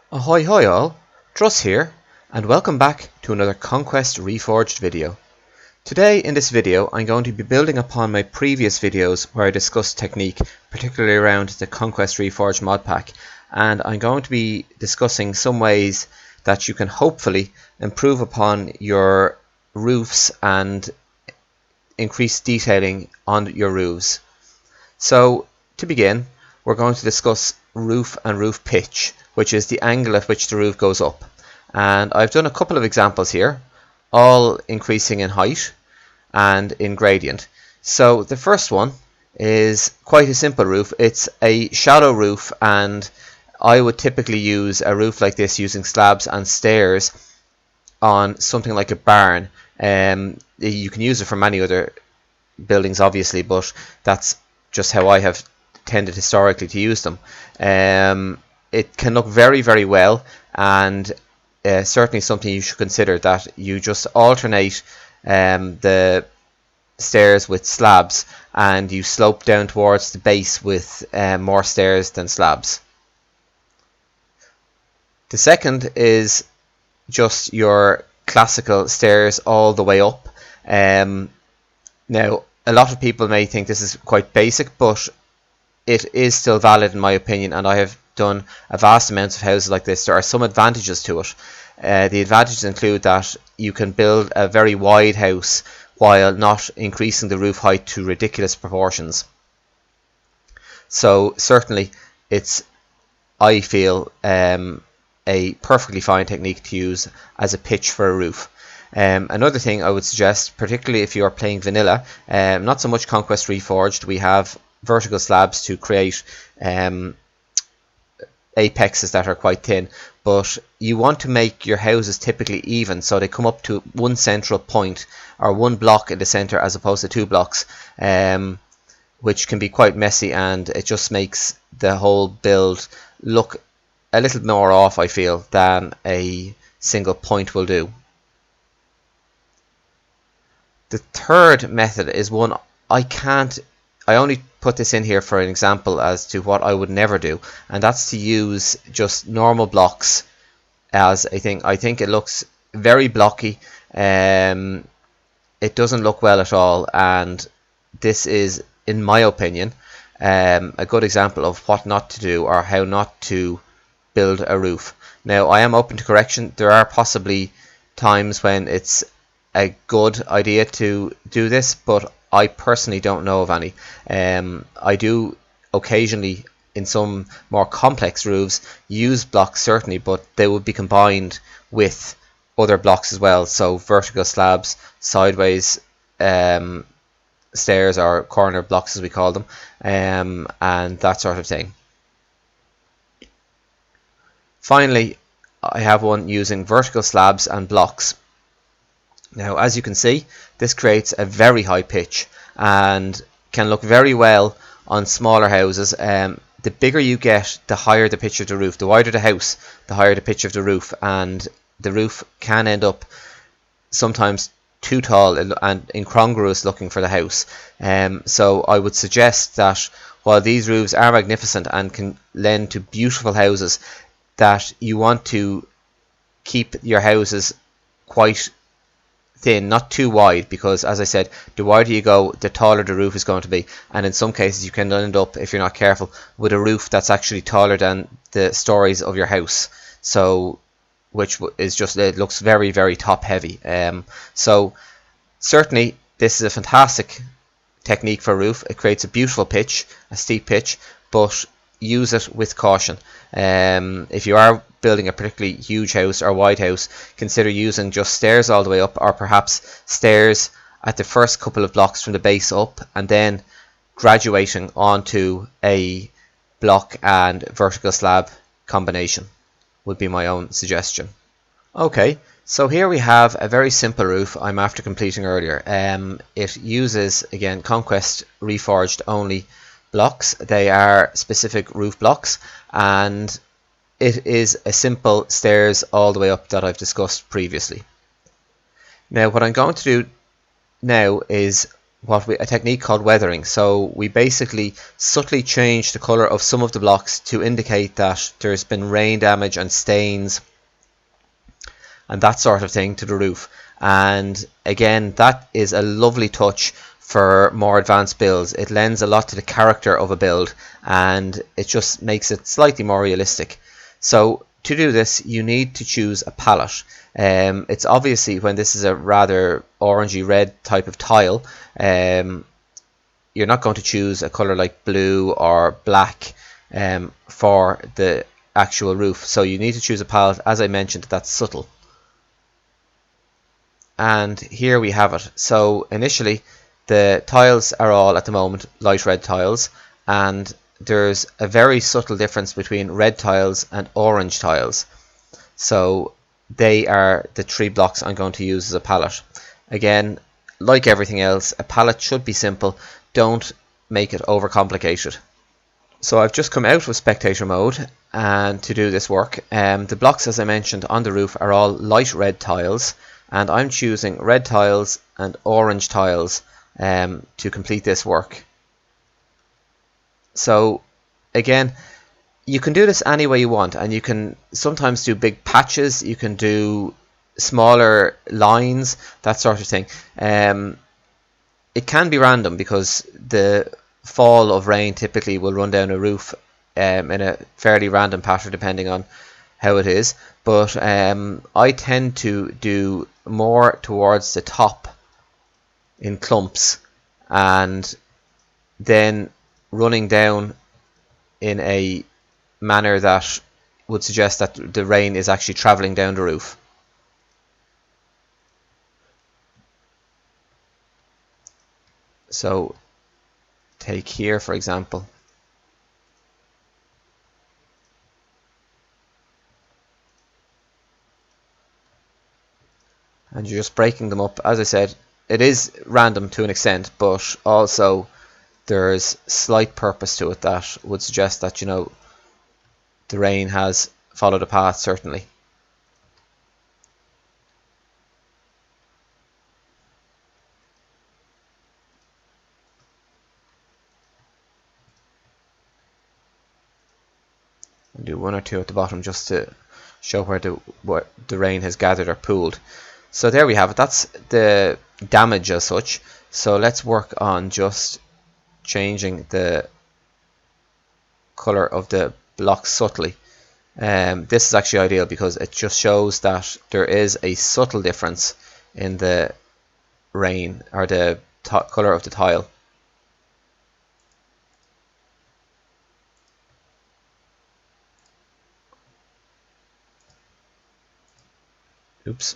Ahoy hoy all, Truss here, and welcome back to another Conquest Reforged video. Today in this video I'm going to be building upon my previous videos where I discussed technique, particularly around the Conquest Reforged mod pack, and I'm going to be discussing some ways that you can hopefully improve upon your roofs and increase detailing on your roofs. So to begin, we're going to discuss roof and roof pitch, which is the angle at which the roof goes up. And I've done a couple of examples here, all increasing in height and in gradient. So the first one is quite a simple roof. It's a shallow roof, and I would typically use a roof like this using slabs and stairs on something like a barn. You can use it for many other buildings obviously, but that's just how I have tended historically to use them. It can look very well, and certainly something you should consider, that you just alternate the stairs with slabs and you slope down towards the base with more stairs than slabs. The second is just your classical stairs all the way up. Now, a lot of people may think this is quite basic, but it is still valid in my opinion, and I have done a vast amount of houses like this. There are some advantages to it. The advantages include that you can build a very wide house while not increasing the roof height to ridiculous proportions. So certainly it's, I feel, a perfectly fine technique to use as a pitch for a roof. Another thing I would suggest, particularly if you are playing vanilla, not so much Conquest Reforged, we have vertical slabs to create apexes that are quite thin, but you want to make your houses typically even, so they come up to one central point or one block in the center as opposed to two blocks, which can be quite messy, and it just makes the whole build look a little more off, I feel, than a single point will do. The third method is one I only put this in here for an example as to what I would never do, and that's to use just normal blocks as a thing. I think it looks very blocky. It doesn't look well at all, and this is, in my opinion, a good example of what not to do or how not to build a roof. Now, I am open to correction. There are possibly times when it's a good idea to do this, but I personally don't know of any. I do occasionally, in some more complex roofs, use blocks certainly, but they would be combined with other blocks as well, so vertical slabs, sideways stairs or corner blocks as we call them, and that sort of thing. Finally, I have one using vertical slabs and blocks. Now, as you can see, this creates a very high pitch and can look very well on smaller houses. The bigger you get, the higher the pitch of the roof. The wider the house, the higher the pitch of the roof, and the roof can end up sometimes too tall and incongruous looking for the house. So I would suggest that while these roofs are magnificent and can lend to beautiful houses, that you want to keep your houses quite thin, not too wide, because as I said, the wider you go, the taller the roof is going to be, and in some cases you can end up, if you're not careful, with a roof that's actually taller than the stories of your house, so which is just, it looks very top heavy. So certainly this is a fantastic technique for a roof. It creates a beautiful pitch, a steep pitch, but use it with caution. If you are building a particularly huge house or wide house, consider using just stairs all the way up, or perhaps stairs at the first couple of blocks from the base up, and then graduating onto a block and vertical slab combination would be my own suggestion. Okay, so here we have a very simple roof I'm after completing earlier. It uses, again, Conquest Reforged only blocks. They are specific roof blocks, and it is a simple stairs all the way up that I've discussed previously. Now what I'm going to do now is a technique called weathering. So we basically subtly change the colour of some of the blocks to indicate that there's been rain damage and stains and that sort of thing to the roof. And again, that is a lovely touch for more advanced builds. It lends a lot to the character of a build and it just makes it slightly more realistic. So to do this, you need to choose a palette. It's obviously, when this is a rather orangey red type of tile, you're not going to choose a colour like blue or black for the actual roof. So you need to choose a palette, as I mentioned, that's subtle. And here we have it. So initially the tiles are all at the moment light red tiles, and there's a very subtle difference between red tiles and orange tiles. So they are the 3 blocks I'm going to use as a palette. Again, like everything else, a palette should be simple. Don't make it overcomplicated. So I've just come out of spectator mode and to do this work. The blocks, as I mentioned, on the roof are all light red tiles, and I'm choosing red tiles and orange tiles to complete this work. So again, you can do this any way you want, and you can sometimes do big patches, you can do smaller lines, that sort of thing. It can be random because the fall of rain typically will run down a roof in a fairly random pattern depending on how it is, but I tend to do more towards the top in clumps and then running down in a manner that would suggest that the rain is actually travelling down the roof. So take here for example. And you're just breaking them up. As I said, it is random to an extent, but also there's slight purpose to it that would suggest that, you know, the rain has followed a path, certainly. I'll do 1 or 2 at the bottom just to show where the rain has gathered or pooled. So there we have it. That's the damage as such. So let's work on just changing the color of the block subtly. This is actually ideal because it just shows that there is a subtle difference in the rain or the color of the tile. Oops.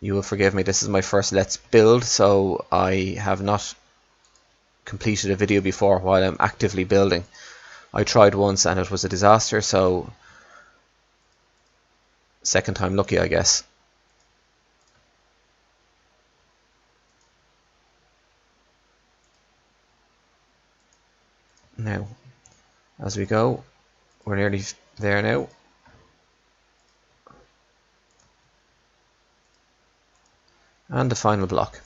You will forgive me, this is my first Let's Build, so I have not completed a video before while I'm actively building. I tried once and it was a disaster, so second time lucky, I guess. Now, as we go, we're nearly there now. And the final block.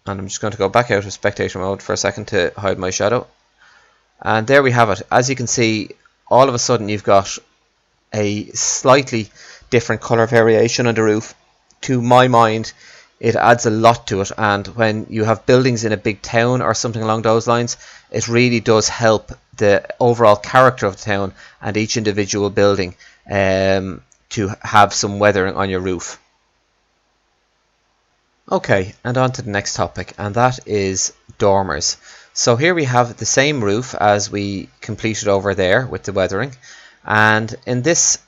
And I'm just going to go back out of spectator mode for a second to hide my shadow. And there we have it. As you can see, all of a sudden you've got a slightly different color variation on the roof. To my mind, it adds a lot to it, and when you have buildings in a big town or something along those lines, it really does help the overall character of the town and each individual building to have some weathering on your roof. Okay, and on to the next topic, and that is dormers. So here we have the same roof as we completed over there with the weathering, and in this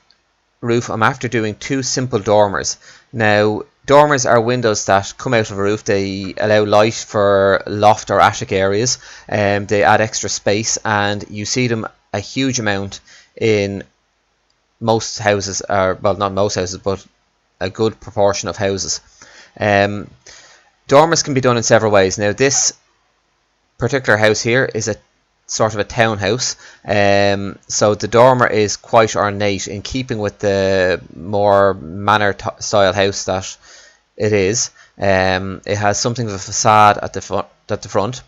roof I'm after doing 2 simple dormers. Now, dormers are windows that come out of a roof. They allow light for loft or attic areas, and they add extra space, and you see them a huge amount in most houses, or well, not most houses, but a good proportion of houses. Dormers can be done in several ways. Now, this particular house here is a sort of a townhouse, so the dormer is quite ornate in keeping with the more manor style house that it is. It has something of a facade at the front,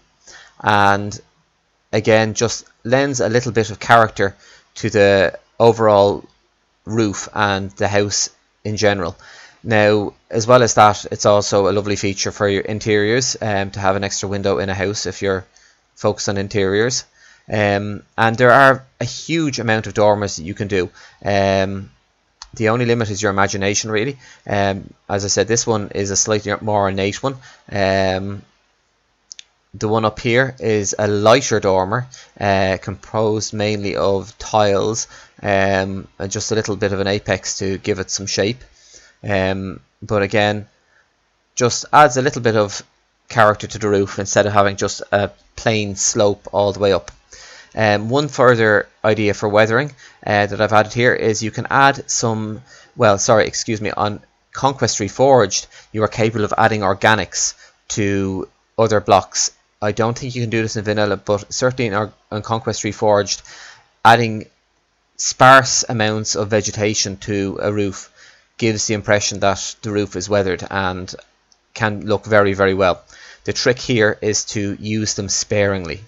and again just lends a little bit of character to the overall roof and the house in general. Now, as well as that, it's also a lovely feature for your interiors, to have an extra window in a house if you're focused on interiors. And there are a huge amount of dormers that you can do. The only limit is your imagination, really. As I said, this one is a slightly more ornate one. The one up here is a lighter dormer, composed mainly of tiles, and just a little bit of an apex to give it some shape. But again, just adds a little bit of character to the roof instead of having just a plain slope all the way up. One further idea for weathering that I've added here is you can add some, on Conquest Reforged you are capable of adding organics to other blocks. I don't think you can do this in vanilla, but certainly on Conquest Reforged, adding sparse amounts of vegetation to a roof gives the impression that the roof is weathered and can look very, very well. The trick here is to use them sparingly.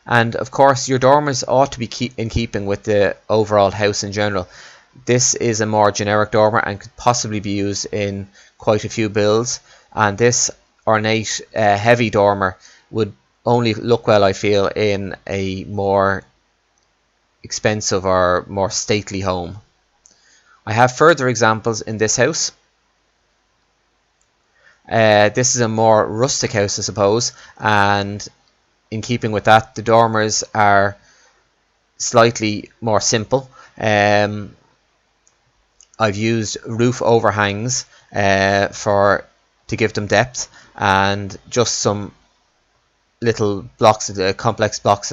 And of course your dormers ought to be in keeping with the overall house in general. This is a more generic dormer and could possibly be used in quite a few builds, and this ornate heavy dormer would only look well, I feel, in a more expensive or more stately home. I have further examples in this house. This is a more rustic house, I suppose, and in keeping with that, the dormers are slightly more simple. I've used roof overhangs to give them depth, and just some little blocks, complex blocks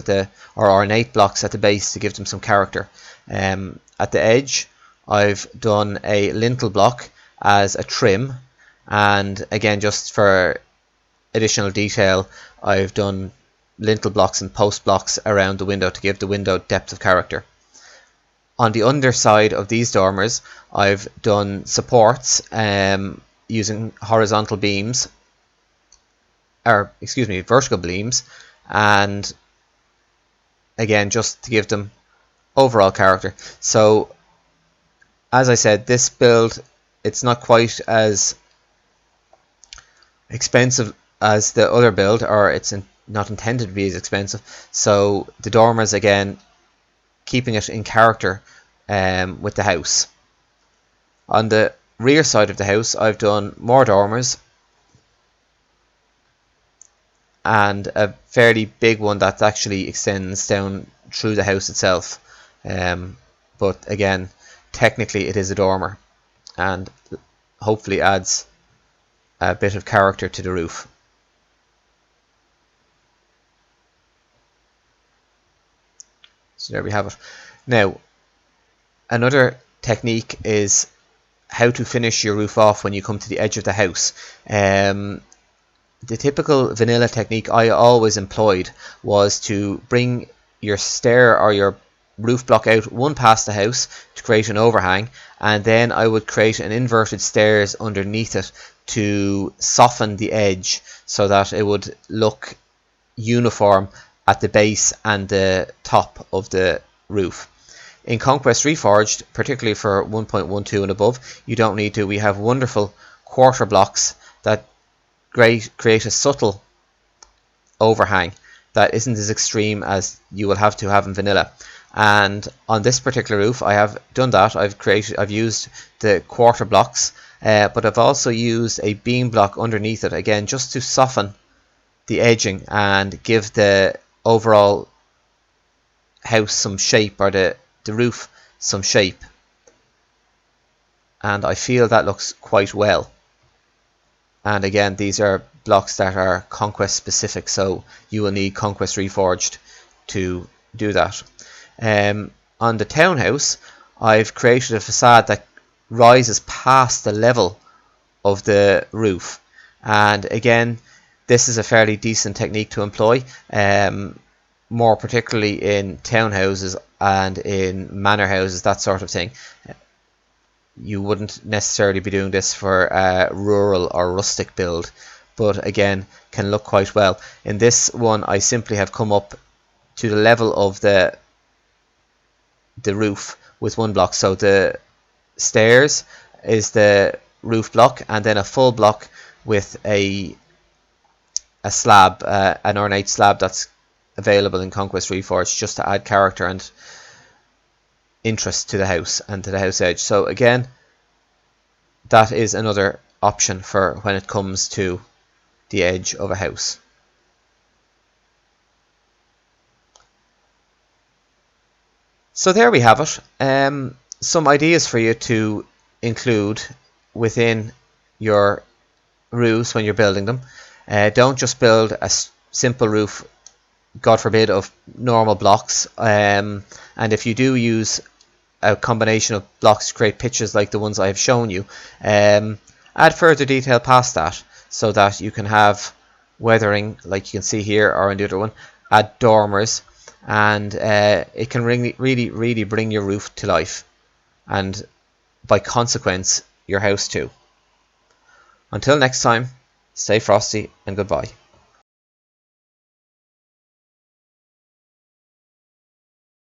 or ornate blocks at the base to give them some character. At the edge, I've done a lintel block as a trim, and again, just for additional detail, I've done lintel blocks and post blocks around the window to give the window depth of character. On the underside of these dormers, I've done supports using horizontal beams, vertical beams, and again, just to give them overall character. So, as I said, this build, it's not quite as expensive as the other build, or it's not intended to be as expensive. So the dormers, again, keeping it in character with the house. On the rear side of the house, I've done more dormers and a fairly big one that actually extends down through the house itself. But again, technically it is a dormer and hopefully adds a bit of character to the roof. So there we have it. Now, another technique is how to finish your roof off when you come to the edge of the house. The typical vanilla technique I always employed was to bring your stair or your roof block out one past the house to create an overhang, and then I would create an inverted stairs underneath it to soften the edge so that it would look uniform at the base and the top of the roof. In Conquest Reforged, particularly for 1.12 and above, you don't need to. We have wonderful quarter blocks that create a subtle overhang that isn't as extreme as you will have to have in vanilla. And on this particular roof, I have done that. I've used the quarter blocks, but I've also used a beam block underneath it, again, just to soften the edging and give the overall house some shape, or the roof some shape. And I feel that looks quite well. And again, these are blocks that are Conquest specific, so you will need Conquest Reforged to do that. On the townhouse, I've created a facade that rises past the level of the roof, and again, this is a fairly decent technique to employ. more particularly in townhouses and in manor houses, that sort of thing. You wouldn't necessarily be doing this for a rural or rustic build, but again can look quite well. In this one I simply have come up to the level of the roof with one block. So the stairs is the roof block, and then a full block with a slab, an ornate slab that's available in Conquest Reforged, just to add character and interest to the house and to the house edge. So again, that is another option for when it comes to the edge of a house. So there we have it. Some ideas for you to include within your roofs when you're building them. Don't just build a simple roof, God forbid, of normal blocks. And if you do use a combination of blocks to create pitches like the ones I have shown you, add further detail past that, so that you can have weathering like you can see here, or in the other one, add dormers, and it can really bring your roof to life, and by consequence your house too. Until next time, stay frosty and goodbye.